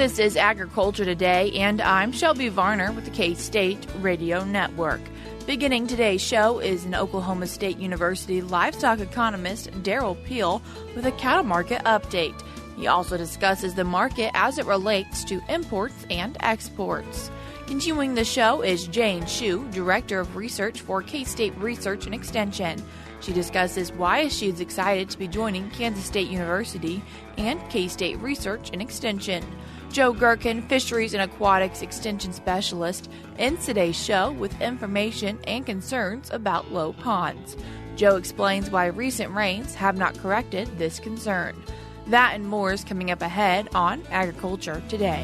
This is Agriculture Today, and I'm Shelby Varner with the K-State Radio Network. Beginning today's show is an Oklahoma State University livestock economist, Derrell Peel, with a cattle market update. He also discusses the market as it relates to imports and exports. Continuing the show is Jane Schuh, Director of Research for K-State Research and Extension. She discusses why she is excited to be joining Kansas State University and K-State Research and Extension. Joe Gerken, Fisheries and Aquatics Extension Specialist, ends today's show with information and concerns about low ponds. Joe explains why recent rains have not corrected this concern. That and more is coming up ahead on Agriculture Today.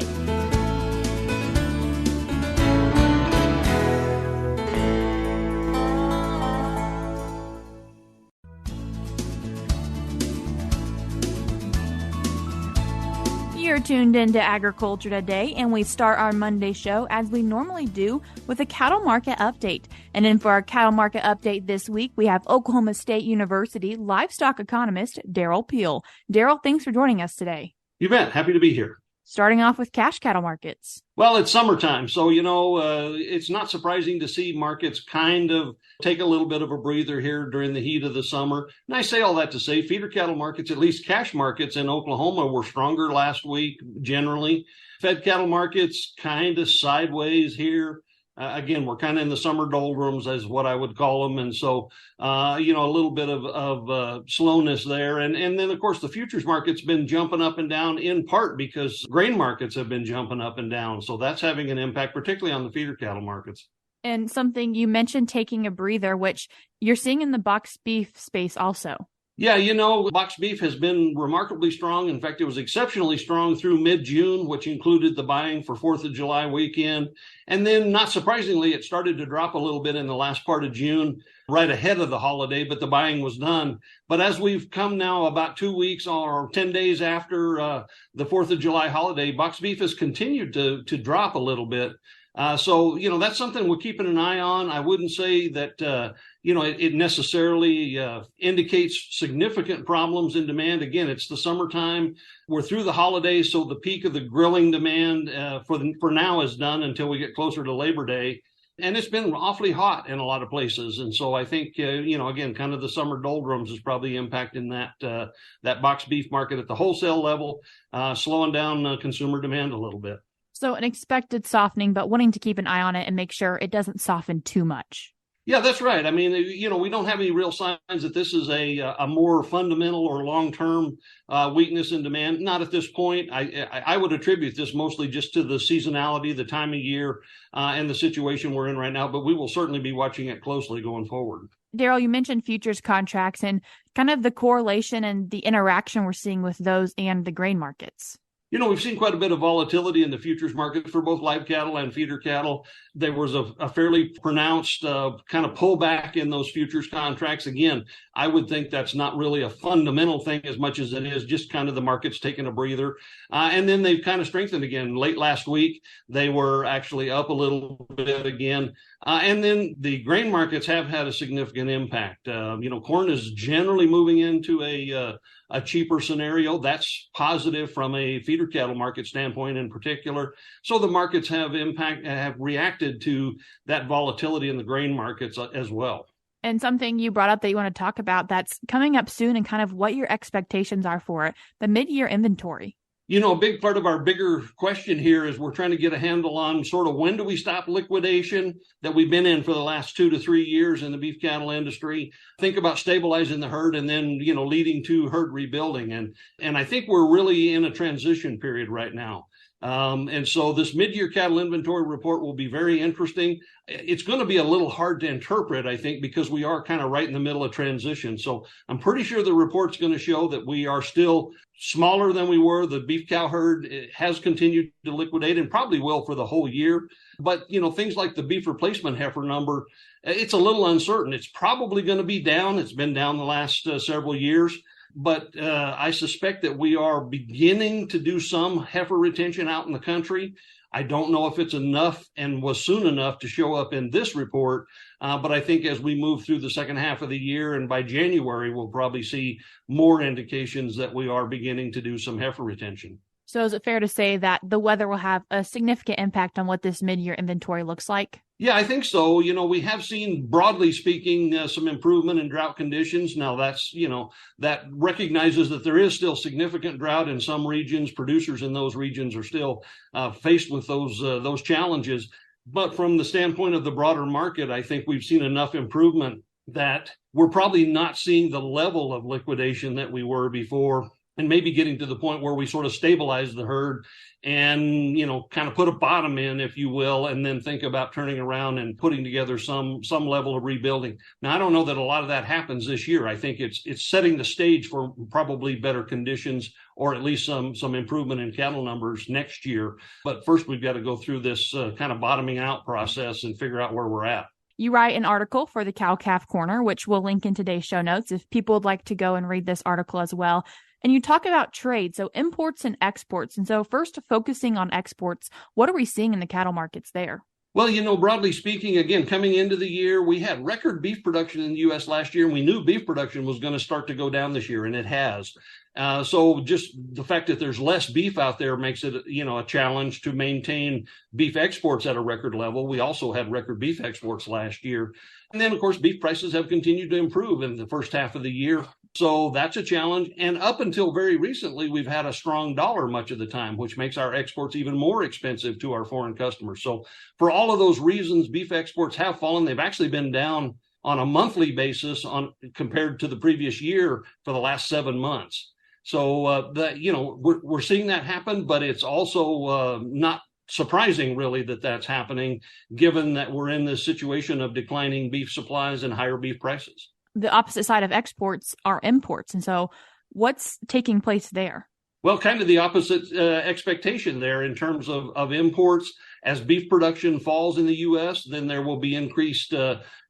You're tuned into Agriculture Today, and we start our Monday show as we normally do with a cattle market update. And then for our cattle market update this week, we have Oklahoma State University livestock economist Derrell Peel. Derrell, thanks for joining us today. You bet. Happy to be here. Starting off with cash cattle markets. Well, it's summertime, so, it's not surprising to see markets kind of take a little bit of a breather here during the heat of the summer. And I say all that to say feeder cattle markets, at least cash markets in Oklahoma, were stronger last week generally. Fed cattle markets kind of sideways here. Again, we're kind of in the summer doldrums, as what I would call them. And so, a little bit of slowness there. And then, of course, the futures market's been jumping up and down in part because grain markets have been jumping up and down. So that's having an impact, particularly on the feeder cattle markets. And something you mentioned, taking a breather, which you're seeing in the boxed beef space also. Yeah, boxed beef has been remarkably strong. In fact, it was exceptionally strong through mid-June, which included the buying for 4th of July weekend. And then, not surprisingly, it started to drop a little bit in the last part of June, right ahead of the holiday, but the buying was done. But as we've come now about 2 weeks or 10 days after the 4th of July holiday, boxed beef has continued to drop a little bit. So that's something we're keeping an eye on. I wouldn't say that, it necessarily indicates significant problems in demand. Again, it's the summertime. We're through the holidays, so the peak of the grilling demand for now is done until we get closer to Labor Day. And it's been awfully hot in a lot of places. And so I think, again, kind of the summer doldrums is probably impacting that boxed beef market at the wholesale level, slowing down consumer demand a little bit. So an expected softening, but wanting to keep an eye on it and make sure it doesn't soften too much. Yeah, that's right. I mean, we don't have any real signs that this is a more fundamental or long-term weakness in demand. Not at this point. I would attribute this mostly just to the seasonality, the time of year, and the situation we're in right now. But we will certainly be watching it closely going forward. Derrell, you mentioned futures contracts and kind of the correlation and the interaction we're seeing with those and the grain markets. We've seen quite a bit of volatility in the futures market for both live cattle and feeder cattle. There was a fairly pronounced kind of pullback in those futures contracts. Again, I would think that's not really a fundamental thing as much as it is just kind of the market's taking a breather. And then they've kind of strengthened again. Late last week, they were actually up a little bit again. And then the grain markets have had a significant impact. Corn is generally moving into a cheaper scenario. That's positive from a feeder cattle market standpoint in particular. So the markets have reacted to that volatility in the grain markets as well. And something you brought up that you want to talk about that's coming up soon and kind of what your expectations are for it, the mid-year inventory. A big part of our bigger question here is we're trying to get a handle on sort of when do we stop liquidation that we've been in for the last 2 to 3 years in the beef cattle industry, think about stabilizing the herd and then, leading to herd rebuilding. And I think we're really in a transition period right now. And so this mid-year cattle inventory report will be very interesting. It's going to be a little hard to interpret, I think, because we are kind of right in the middle of transition. So I'm pretty sure the report's going to show that we are still smaller than we were. The beef cow herd has continued to liquidate and probably will for the whole year. But, things like the beef replacement heifer number, it's a little uncertain. It's probably going to be down. It's been down the last several years. But I suspect that we are beginning to do some heifer retention out in the country. I don't know if it's enough and was soon enough to show up in this report. But I think as we move through the second half of the year and by January, we'll probably see more indications that we are beginning to do some heifer retention. So is it fair to say that the weather will have a significant impact on what this mid-year inventory looks like? Yeah, I think so. We have seen, broadly speaking, some improvement in drought conditions. Now, that recognizes that there is still significant drought in some regions. Producers in those regions are still faced with those challenges. But from the standpoint of the broader market, I think we've seen enough improvement that we're probably not seeing the level of liquidation that we were before, and maybe getting to the point where we sort of stabilize the herd and, kind of put a bottom in, if you will, and then think about turning around and putting together some level of rebuilding. Now, I don't know that a lot of that happens this year. I think it's setting the stage for probably better conditions, or at least some improvement in cattle numbers next year. But first, we've got to go through this kind of bottoming out process and figure out where we're at. You write an article for the Cow-Calf Corner, which we'll link in today's show notes if people would like to go and read this article as well. And you talk about trade, so imports and exports. And so first, focusing on exports, what are we seeing in the cattle markets there? Well, broadly speaking, again, coming into the year, we had record beef production in the U.S. last year, and we knew beef production was going to start to go down this year, and it has. So just the fact that there's less beef out there makes it, a challenge to maintain beef exports at a record level. We also had record beef exports last year. And then, of course, beef prices have continued to improve in the first half of the year. So that's a challenge. And up until very recently, we've had a strong dollar much of the time, which makes our exports even more expensive to our foreign customers. So for all of those reasons, beef exports have fallen. They've actually been down on a monthly basis compared to the previous year for the last 7 months. So we're seeing that happen, but it's also not surprising, really, that that's happening, given that we're in this situation of declining beef supplies and higher beef prices. The opposite side of exports are imports. And so what's taking place there? Well, kind of the opposite expectation there in terms of imports. As beef production falls in the U.S., then there will be increased,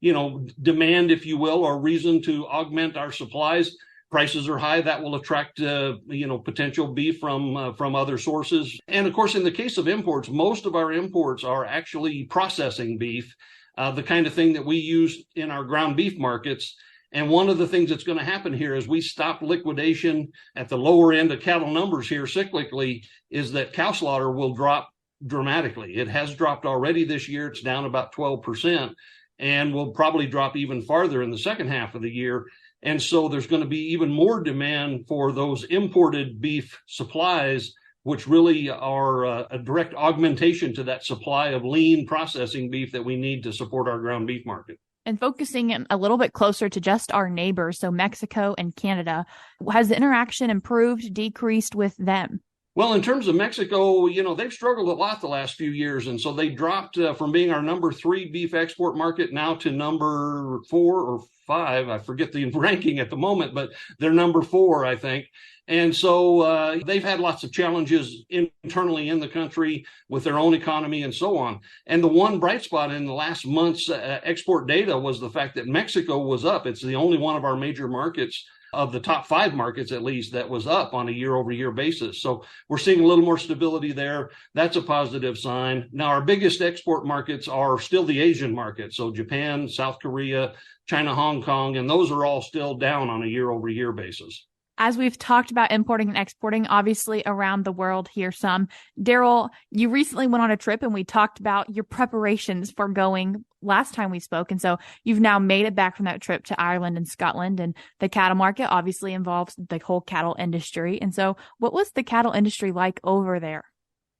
demand, if you will, or reason to augment our supplies. Prices are high. That will attract, potential beef from other sources. And of course, in the case of imports, most of our imports are actually processing beef, the kind of thing that we use in our ground beef markets. And one of the things that's going to happen here as we stop liquidation at the lower end of cattle numbers here cyclically is that cow slaughter will drop dramatically. It has dropped already this year. It's down about 12% and will probably drop even farther in the second half of the year. And so there's going to be even more demand for those imported beef supplies, which really are a direct augmentation to that supply of lean processing beef that we need to support our ground beef market. And focusing a little bit closer to just our neighbors, so Mexico and Canada, has the interaction improved, decreased with them? Well, in terms of Mexico, they've struggled a lot the last few years. And so they dropped from being our number 3 beef export market now to number 4 or 5. I forget the ranking at the moment, but they're number 4, I think. And so they've had lots of challenges internally in the country with their own economy and so on. And the one bright spot in the last month's export data was the fact that Mexico was up. It's the only one of our major markets, of the top 5 markets at least, that was up on a year-over-year basis. So we're seeing a little more stability there. That's a positive sign. Now, our biggest export markets are still the Asian market. So Japan, South Korea, China, Hong Kong, and those are all still down on a year-over-year basis. As we've talked about importing and exporting, obviously around the world here some, Derrell, you recently went on a trip and we talked about your preparations for going last time we spoke. And so you've now made it back from that trip to Ireland and Scotland, and the cattle market obviously involves the whole cattle industry. And so what was the cattle industry like over there?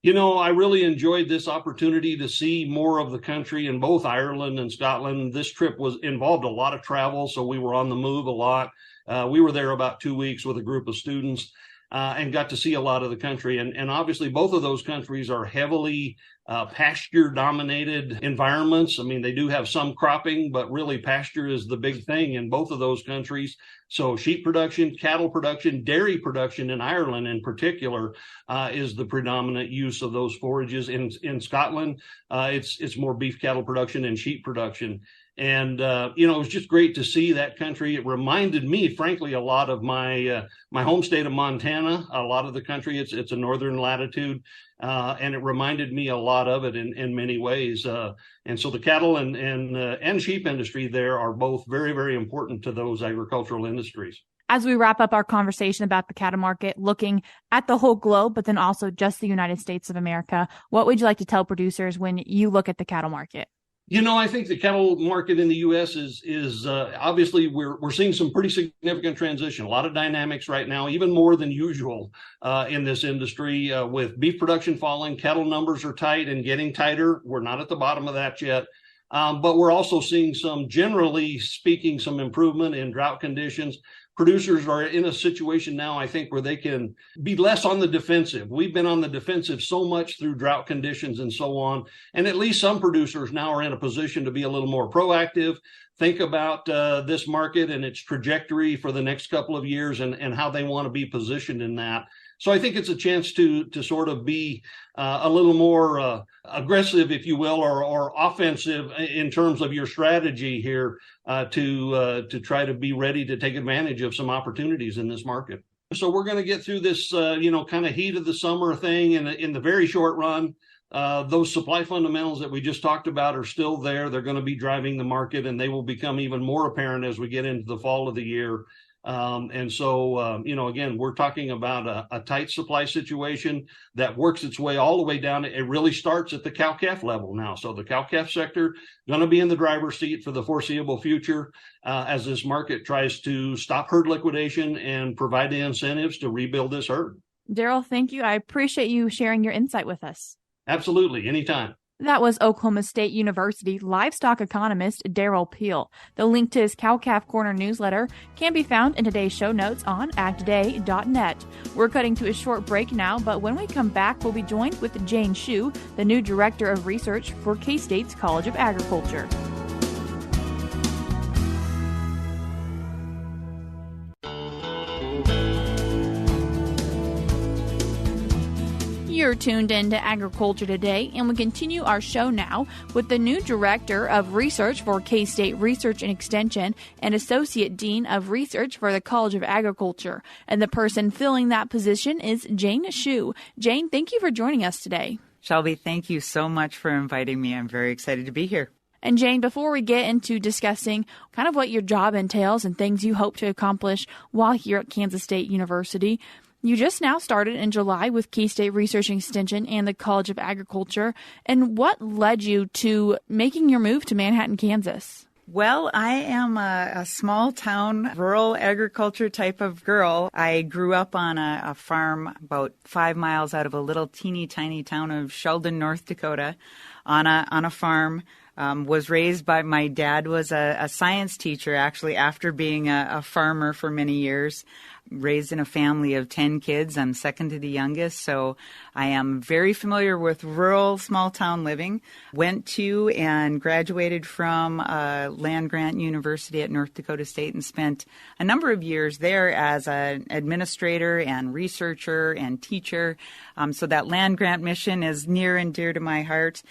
I really enjoyed this opportunity to see more of the country in both Ireland and Scotland. This trip involved a lot of travel, so we were on the move a lot. We were there about 2 weeks with a group of students and got to see a lot of the country. And obviously, both of those countries are heavily pasture-dominated environments. I mean, they do have some cropping, but really pasture is the big thing in both of those countries. So sheep production, cattle production, dairy production in Ireland in particular is the predominant use of those forages. In Scotland, it's more beef cattle production and sheep production. And, it was just great to see that country. It reminded me, frankly, a lot of my home state of Montana. A lot of the country, it's a northern latitude, and it reminded me a lot of it in many ways. And so the cattle and sheep industry there are both very, very important to those agricultural industries. As we wrap up our conversation about the cattle market, looking at the whole globe, but then also just the United States of America, what would you like to tell producers when you look at the cattle market? I think the cattle market in the U.S. is obviously we're seeing some pretty significant transition. A lot of dynamics right now, even more than usual in this industry. With beef production falling, cattle numbers are tight and getting tighter. We're not at the bottom of that yet, but we're also seeing generally speaking, some improvement in drought conditions. Producers are in a situation now, I think, where they can be less on the defensive. We've been on the defensive so much through drought conditions and so on. And at least some producers now are in a position to be a little more proactive, think about this market and its trajectory for the next couple of years and how they want to be positioned in that. So I think it's a chance to sort of be a little more aggressive, if you will, or offensive in terms of your strategy here to try to be ready to take advantage of some opportunities in this market. So we're going to get through this, kind of heat of the summer thing in the very short run. Those supply fundamentals that we just talked about are still there. They're going to be driving the market, and they will become even more apparent as we get into the fall of the year. Again, we're talking about a tight supply situation that works its way all the way down. It really starts at the cow-calf level now. So the cow-calf sector going to be in the driver's seat for the foreseeable future as this market tries to stop herd liquidation and provide the incentives to rebuild this herd. Derrell, thank you. I appreciate you sharing your insight with us. Absolutely. Anytime. That was Oklahoma State University livestock economist Derrell Peel. The link to his Cow-Calf Corner newsletter can be found in today's show notes on agtoday.net. We're cutting to a short break now, but when we come back, we'll be joined with Jane Schuh, the new Director of Research for K-State's College of Agriculture. You're tuned in to Agriculture Today, and we continue our show now with the new Director of Research for K-State Research and Extension and Associate Dean of Research for the College of Agriculture. And the person filling that position is Jane Schuh. Jane, thank you for joining us today. Shelby, thank you so much for inviting me. I'm very excited to be here. And Jane, before we get into discussing kind of what your job entails and things you hope to accomplish while here at Kansas State University, you just now started in July with K-State Research and Extension and the College of Agriculture. And what led you to making your move to Manhattan, Kansas? Well, I am a small town, rural agriculture type of girl. I grew up on a farm about 5 miles out of a little teeny tiny town of Sheldon, North Dakota, on a farm. Was raised by my dad was a science teacher, actually, after being a farmer for many years. Raised in a family of 10 kids. I'm second to the youngest, so I am very familiar with rural small town living. Went to and graduated from a land-grant university at North Dakota State and spent a number of years there as an administrator and researcher and teacher. So that land-grant mission is near and dear to my heart.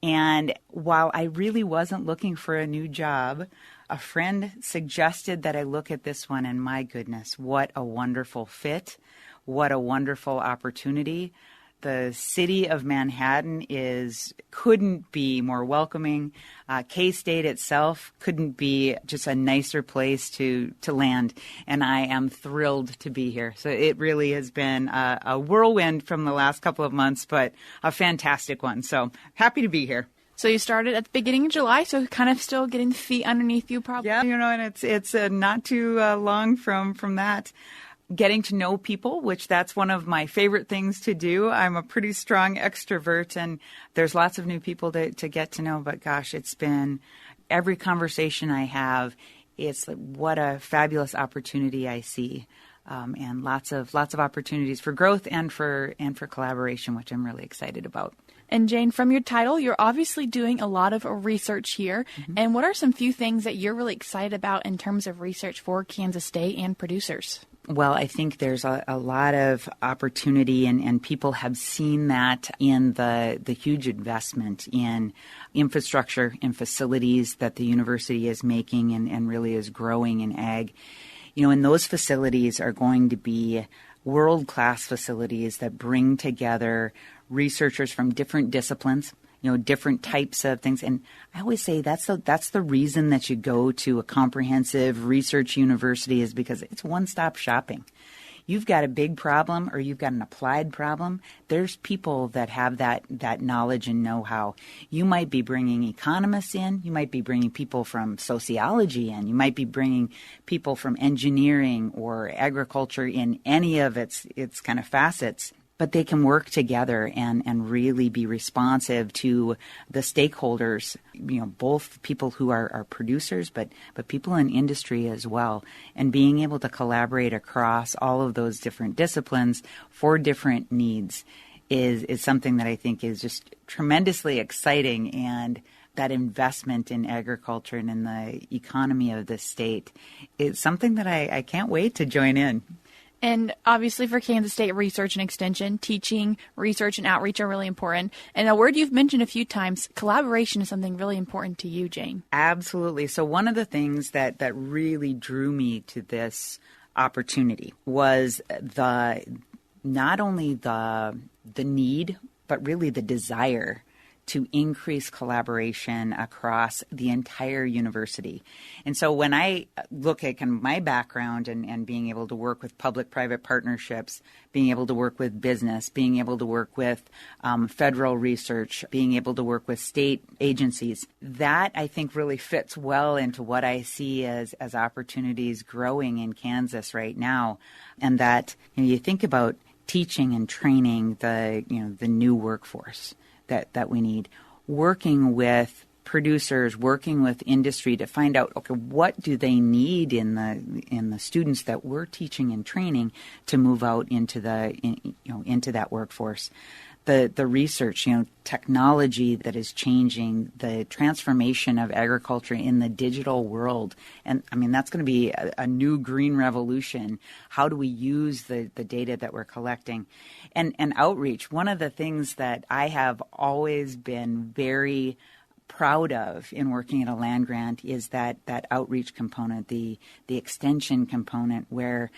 And while I really wasn't looking for a new job, a friend suggested that I look at this one, and my goodness, what a wonderful fit. What a wonderful opportunity. The city of Manhattan couldn't be more welcoming. K-State itself couldn't be just a nicer place to land, and I am thrilled to be here. So it really has been a whirlwind from the last couple of months, but a fantastic one. So happy to be here. So you started at the beginning of July, so kind of still getting the feet underneath you probably. Yeah, and it's not too long from that. Getting to know people, which that's one of my favorite things to do. I'm a pretty strong extrovert, and there's lots of new people to get to know. But gosh, it's been every conversation I have, it's like, what a fabulous opportunity I see. And lots of opportunities for growth and for collaboration, which I'm really excited about. And Jane, from your title, you're obviously doing a lot of research here. Mm-hmm. And what are some few things that you're really excited about in terms of research for Kansas State and producers? Well, I think there's a lot of opportunity, and people have seen that in the huge investment in infrastructure and facilities that the university is making and really is growing in ag. And those facilities are going to be world-class facilities that bring together researchers from different disciplines different types of things. And I always say that's the reason that you go to a comprehensive research university, is because it's one-stop shopping. You've got a big problem or you've got an applied problem, there's people that have that knowledge and know-how. You might be bringing economists in. You might be bringing people from sociology in. You might be bringing people from engineering or agriculture in any of its kind of facets. But they can work together and really be responsive to the stakeholders, both people who are producers, but people in industry as well. And being able to collaborate across all of those different disciplines for different needs is something that I think is just tremendously exciting. And that investment in agriculture and in the economy of the state is something that I can't wait to join in. And obviously for Kansas State Research and Extension, teaching, research, and outreach are really important. And a word you've mentioned a few times, collaboration is something really important to you, Jane. Absolutely. So one of the things that really drew me to this opportunity was not only the need, but really the desire to increase collaboration across the entire university. And so when I look at kind of my background and being able to work with public-private partnerships, being able to work with business, being able to work with federal research, being able to work with state agencies, that I think really fits well into what I see as opportunities growing in Kansas right now. And that you think about teaching and training the new workforce that we need, working with producers, working with industry to find out, okay, what do they need in the students that we're teaching and training to move out into that workforce. The research, technology that is changing, the transformation of agriculture in the digital world. And I mean, that's going to be a new green revolution. How do we use the data that we're collecting? And outreach, one of the things that I have always been very proud of in working at a land grant is that outreach component, the extension component, where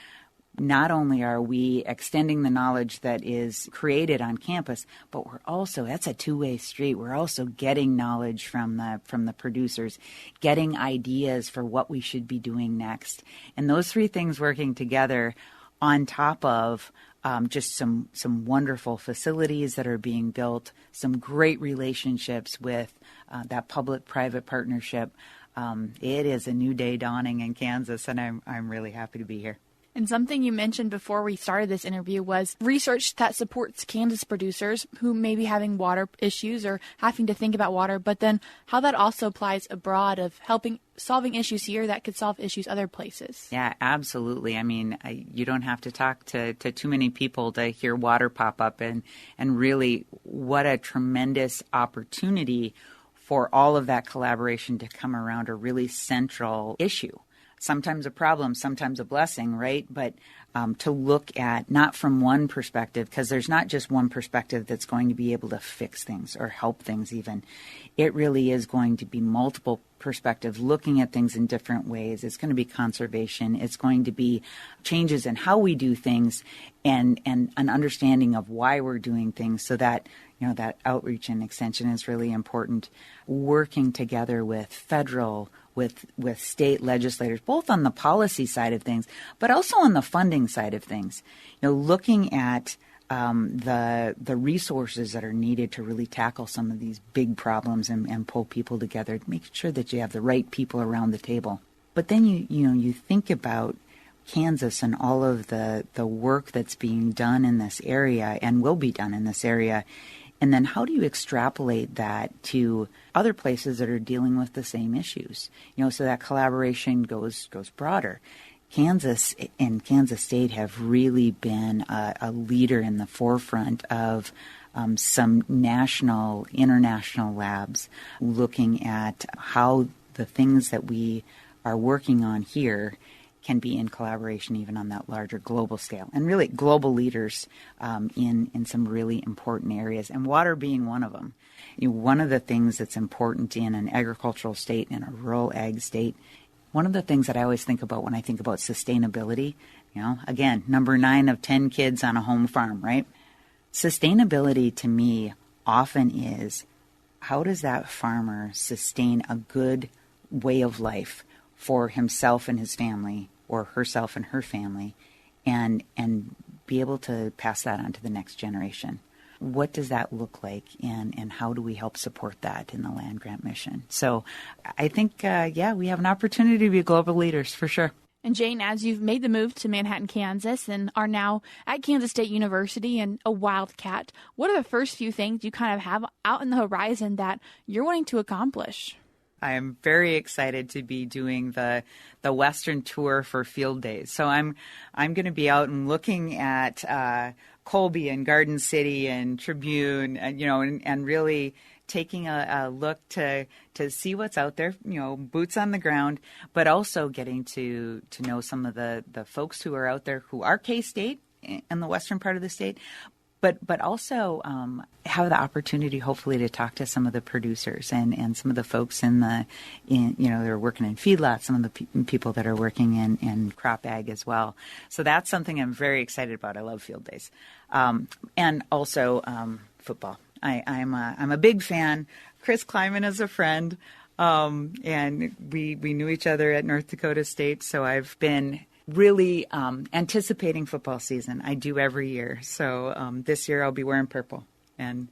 not only are we extending the knowledge that is created on campus, but that's a two-way street. We're also getting knowledge from the producers, getting ideas for what we should be doing next. And those three things working together on top of just some wonderful facilities that are being built, some great relationships with that public-private partnership. It is a new day dawning in Kansas, and I'm really happy to be here. And something you mentioned before we started this interview was research that supports Kansas producers who may be having water issues or having to think about water, but then how that also applies abroad of solving issues here that could solve issues other places. Yeah, absolutely. I mean, you don't have to talk to too many people to hear water pop up, and really what a tremendous opportunity for all of that collaboration to come around a really central issue. Sometimes a problem, sometimes a blessing, right? But to look at not from one perspective, because there's not just one perspective that's going to be able to fix things or help things even. It really is going to be multiple perspectives, looking at things in different ways. It's going to be conservation. It's going to be changes in how we do things and an understanding of why we're doing things, so that that outreach and extension is really important. Working together with federal, with state legislators, both on the policy side of things, but also on the funding side of things. Looking at the resources that are needed to really tackle some of these big problems and pull people together, make sure that you have the right people around the table. But then you think about Kansas and all of the work that's being done in this area and will be done in this area. And then how do you extrapolate that to other places that are dealing with the same issues? So that collaboration goes broader. Kansas and Kansas State have really been a leader in the forefront of some national, international labs looking at how the things that we are working on here can be in collaboration even on that larger global scale, and really global leaders in some really important areas, and water being one of them. One of the things that's important in an agricultural state and a rural ag state, one of the things that I always think about when I think about sustainability, again, number 9 of 10 kids on a home farm, right? Sustainability to me often is how does that farmer sustain a good way of life for himself and his family, or herself and her family, and be able to pass that on to the next generation? What does that look like, and how do we help support that in the land grant mission? So I think, we have an opportunity to be global leaders for sure. And Jane, as you've made the move to Manhattan, Kansas, and are now at Kansas State University and a Wildcat, what are the first few things you kind of have out in the horizon that you're wanting to accomplish? I am very excited to be doing the Western tour for field days. So I'm going to be out and looking at Colby and Garden City and Tribune, and really taking a look to see what's out there, boots on the ground, but also getting to know some of the folks who are out there who are K-State in the western part of the state, but also have the opportunity, hopefully, to talk to some of the producers and some of the folks they're working in feedlots, some of the people that are working in crop ag as well. So that's something I'm very excited about. I love field days, and also football. I'm a big fan. Chris Kleiman is a friend, and we knew each other at North Dakota State. So I've been really anticipating football season. I do every year. So this year I'll be wearing purple and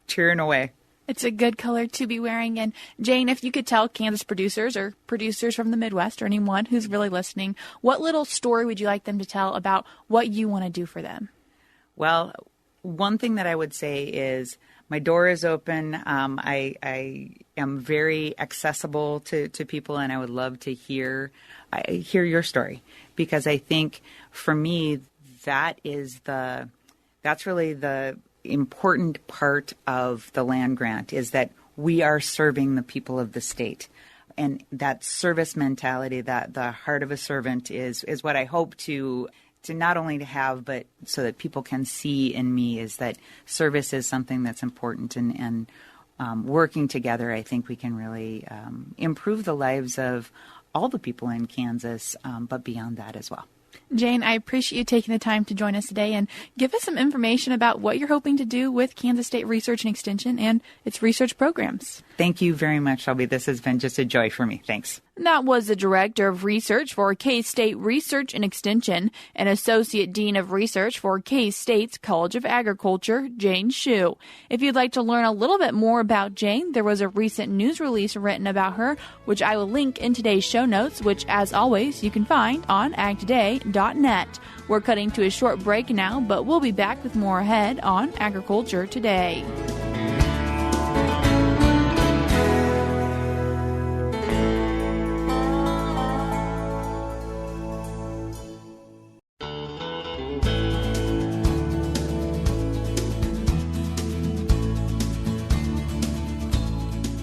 cheering away. It's a good color to be wearing. And Jane, if you could tell Kansas producers or producers from the Midwest or anyone who's really listening, what little story would you like them to tell about what you want to do for them? Well, one thing that I would say is my door is open. I am very accessible to people, and I would love to hear your story, because I think for me that's really the important part of the land grant, is that we are serving the people of the state. And that service mentality, that the heart of a servant is what I hope to not only to have, but so that people can see in me, is that service is something that's important, and working together, I think we can really improve the lives of all the people in Kansas, but beyond that as well. Jane, I appreciate you taking the time to join us today and give us some information about what you're hoping to do with Kansas State Research and Extension and its research programs. Thank you very much, Shelby. This has been just a joy for me. Thanks. That was the Director of Research for K-State Research and Extension and Associate Dean of Research for K-State's College of Agriculture, Jane Schuh. If you'd like to learn a little bit more about Jane, there was a recent news release written about her, which I will link in today's show notes, which, as always, you can find on agtoday.net. We're cutting to a short break now, but we'll be back with more ahead on Agriculture Today.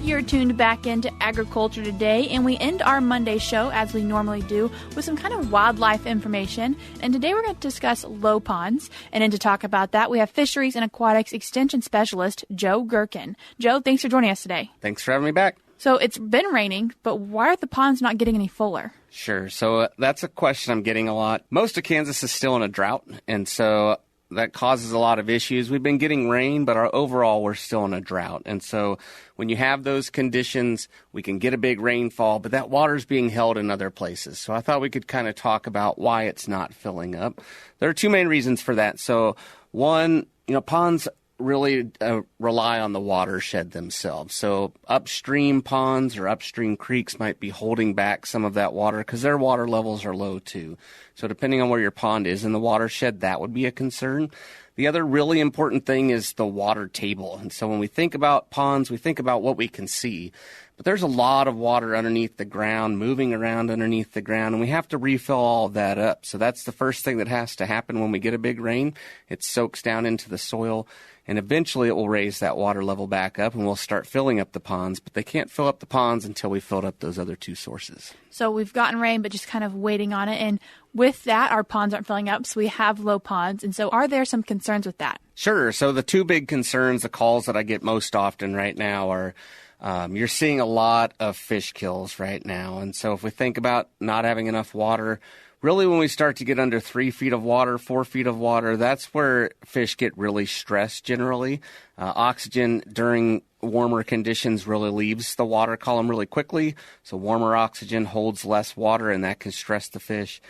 You're tuned back into Agriculture Today, and we end our Monday show, as we normally do, with some kind of wildlife information. And today we're going to discuss low ponds. And to talk about that, we have Fisheries and Aquatics Extension Specialist Joe Gerken. Joe, thanks for joining us today. Thanks for having me back. So it's been raining, but why are the ponds not getting any fuller? Sure. So that's a question I'm getting a lot. Most of Kansas is still in a drought, and so that causes a lot of issues. We've been getting rain, but overall we're still in a drought. And so when you have those conditions, we can get a big rainfall, but that water's being held in other places. So I thought we could kind of talk about why it's not filling up. There are two main reasons for that. So one, ponds really rely on the watershed themselves. So upstream ponds or upstream creeks might be holding back some of that water because their water levels are low too. So depending on where your pond is in the watershed, that would be a concern. The other really important thing is the water table. And so when we think about ponds, we think about what we can see. But there's a lot of water underneath the ground, moving around underneath the ground, and we have to refill all of that up. So that's the first thing that has to happen when we get a big rain. It soaks down into the soil, and eventually it will raise that water level back up, and we'll start filling up the ponds. But they can't fill up the ponds until we filled up those other two sources. So we've gotten rain, but just kind of waiting on it. And with that, our ponds aren't filling up, so we have low ponds. And so are there some concerns with that? Sure. So the two big concerns, the calls that I get most often right now are you're seeing a lot of fish kills right now. And so if we think about not having enough water, really when we start to get under 3 feet of water, 4 feet of water, that's where fish get really stressed generally. Oxygen during warmer conditions really leaves the water column really quickly. So warmer oxygen holds less water, and that can stress the fish.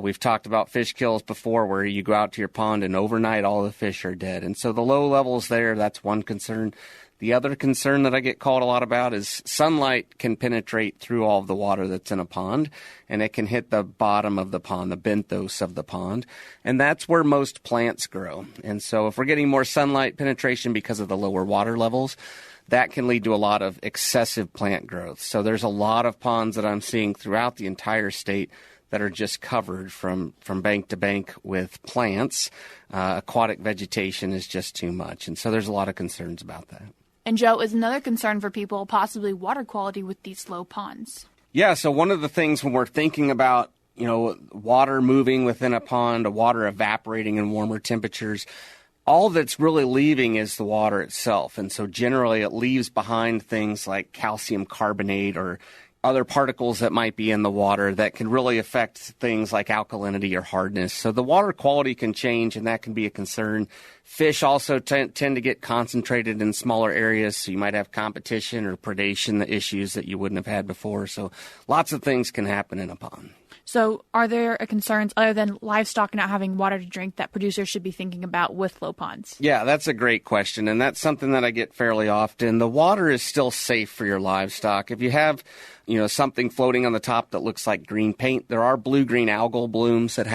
We've talked about fish kills before where you go out to your pond and overnight all the fish are dead. And so the low levels there, that's one concern. The other concern that I get called a lot about is sunlight can penetrate through all of the water that's in a pond, and it can hit the bottom of the pond, the benthos of the pond, and that's where most plants grow. And so if we're getting more sunlight penetration because of the lower water levels, that can lead to a lot of excessive plant growth. So there's a lot of ponds that I'm seeing throughout the entire state that are just covered from bank to bank with plants. Aquatic vegetation is just too much, and so there's a lot of concerns about that. And Joe, is another concern for people possibly water quality with these low ponds? Yeah, so one of the things when we're thinking about, water moving within a pond, water evaporating in warmer temperatures, all that's really leaving is the water itself. And so generally it leaves behind things like calcium carbonate or other particles that might be in the water that can really affect things like alkalinity or hardness. So the water quality can change, and that can be a concern. Fish also tend to get concentrated in smaller areas, so you might have competition or predation issues that you wouldn't have had before. So lots of things can happen in a pond. So are there concerns other than livestock not having water to drink that producers should be thinking about with low ponds? Yeah, that's a great question, and that's something that I get fairly often. The water is still safe for your livestock. If you have something floating on the top that looks like green paint, there are blue-green algal blooms that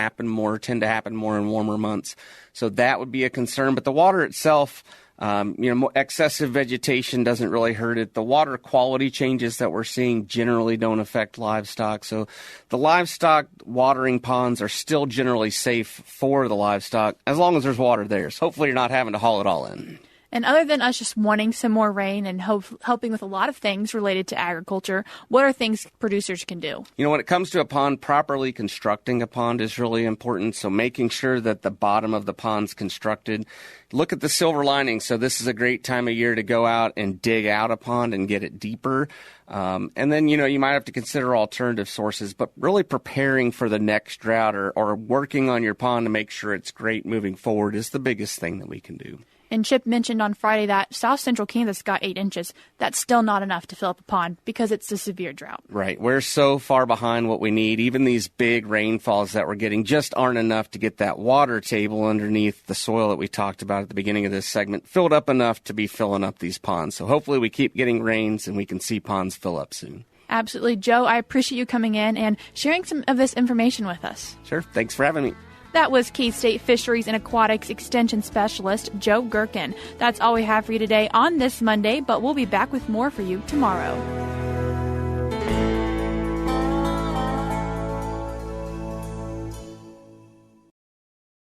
tend to happen more in warmer months. So that would be a concern. But the water itself, excessive vegetation doesn't really hurt it. The water quality changes that we're seeing generally don't affect livestock. So the livestock watering ponds are still generally safe for the livestock as long as there's water there. So hopefully you're not having to haul it all in. And other than us just wanting some more rain and helping with a lot of things related to agriculture, what are things producers can do? When it comes to a pond, properly constructing a pond is really important. So making sure that the bottom of the pond's constructed. Look at the silver lining. So this is a great time of year to go out and dig out a pond and get it deeper. And then, you might have to consider alternative sources, but really preparing for the next drought or working on your pond to make sure it's great moving forward is the biggest thing that we can do. And Chip mentioned on Friday that South Central Kansas got 8 inches. That's still not enough to fill up a pond because it's a severe drought. Right. We're so far behind what we need. Even these big rainfalls that we're getting just aren't enough to get that water table underneath the soil that we talked about at the beginning of this segment filled up enough to be filling up these ponds. So hopefully we keep getting rains and we can see ponds fill up soon. Absolutely. Joe, I appreciate you coming in and sharing some of this information with us. Sure. Thanks for having me. That was K-State Fisheries and Aquatics Extension Specialist Joe Gerken. That's all we have for you today on this Monday, but we'll be back with more for you tomorrow.